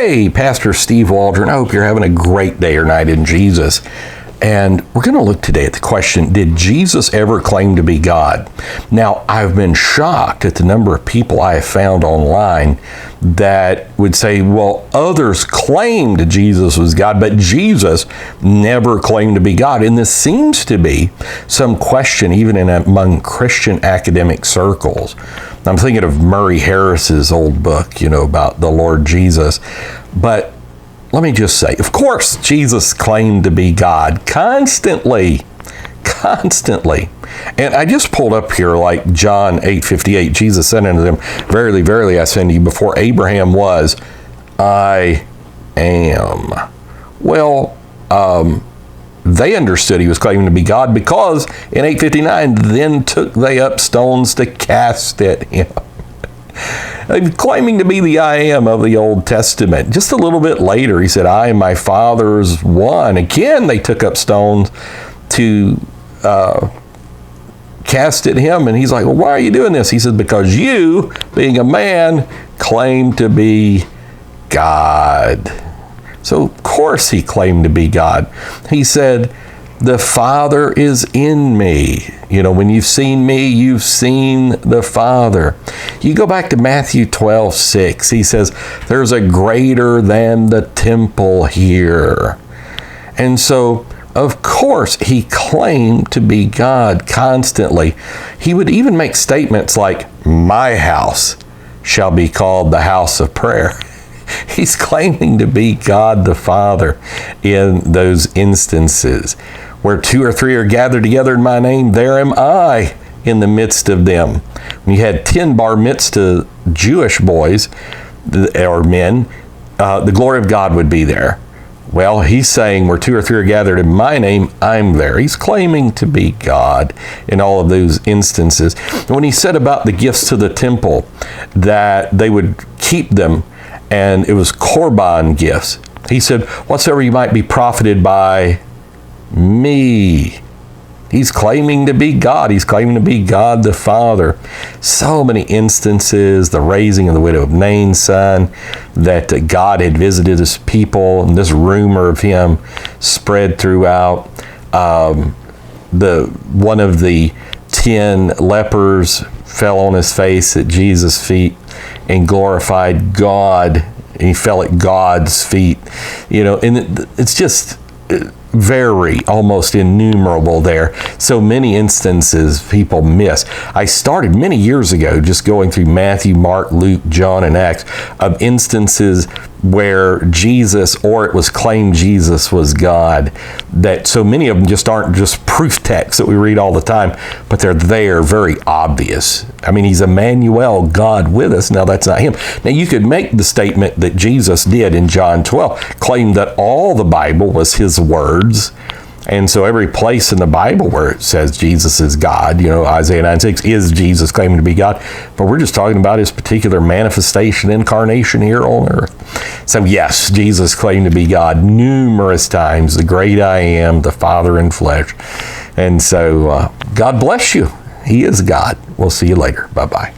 Hey, Pastor Steve Waldron. I hope you're having a great day or night in Jesus. And we're going to look today at the question, did Jesus ever claim to be God? Now, I've been shocked at the number of people I have found online that would say, well, others claimed Jesus was God, but Jesus never claimed to be God. And this seems to be some question even among Christian academic circles. I'm thinking of Murray Harris's old book, about the Lord Jesus. But let me just say, of course, Jesus claimed to be God constantly. And I just pulled up here like John 8:58. Jesus said unto them, verily, verily, I say unto you, before Abraham was, I am. Well, they understood he was claiming to be God because in 8:59, then took they up stones to cast at him. Claiming to be the I am of the Old Testament. Just a little bit later, he said, I and my Father is one. Again, they took up stones to cast at him. And he's like, well, why are you doing this? He said, because you, being a man, claim to be God. So, of course, he claimed to be God. He said, the Father is in me. When you've seen me, you've seen the Father. You go back to Matthew 12:6. He says, there's a greater than the temple here. And so, of course, he claimed to be God constantly. He would even make statements like, my house shall be called the house of prayer. He's claiming to be God the Father in those instances. Where two or three are gathered together in my name, there am I in the midst of them. When you had 10 bar mitzvah Jewish boys or men, the glory of God would be there. Well, he's saying where two or three are gathered in my name, I'm there. He's claiming to be God in all of those instances. And when he said about the gifts to the temple, that they would keep them, and it was korban gifts. He said, whatsoever you might be profited by me. He's claiming to be God. He's claiming to be God the Father. So many instances, the raising of the widow of Nain's son, that God had visited his people, and this rumor of him spread throughout. One of the 10 lepers fell on his face at Jesus' feet and glorified God. He fell at God's feet. And it's just very almost innumerable there. So many instances people miss. I started many years ago just going through Matthew, Mark, Luke, John, and Acts of instances where Jesus, or it was claimed Jesus was God, that so many of them just aren't just proof texts that we read all the time, but they're there, very obvious. I mean, he's Emmanuel, God with us. Now, that's not him. Now, you could make the statement that Jesus did in John 12, claim that all the Bible was his words. And so every place in the Bible where it says Jesus is God, Isaiah 9:6 is Jesus claiming to be God. But we're just talking about his particular manifestation, incarnation here on earth. So yes, Jesus claimed to be God numerous times, the great I am, the Father in flesh. And so God bless you. He is God. We'll see you later. Bye-bye.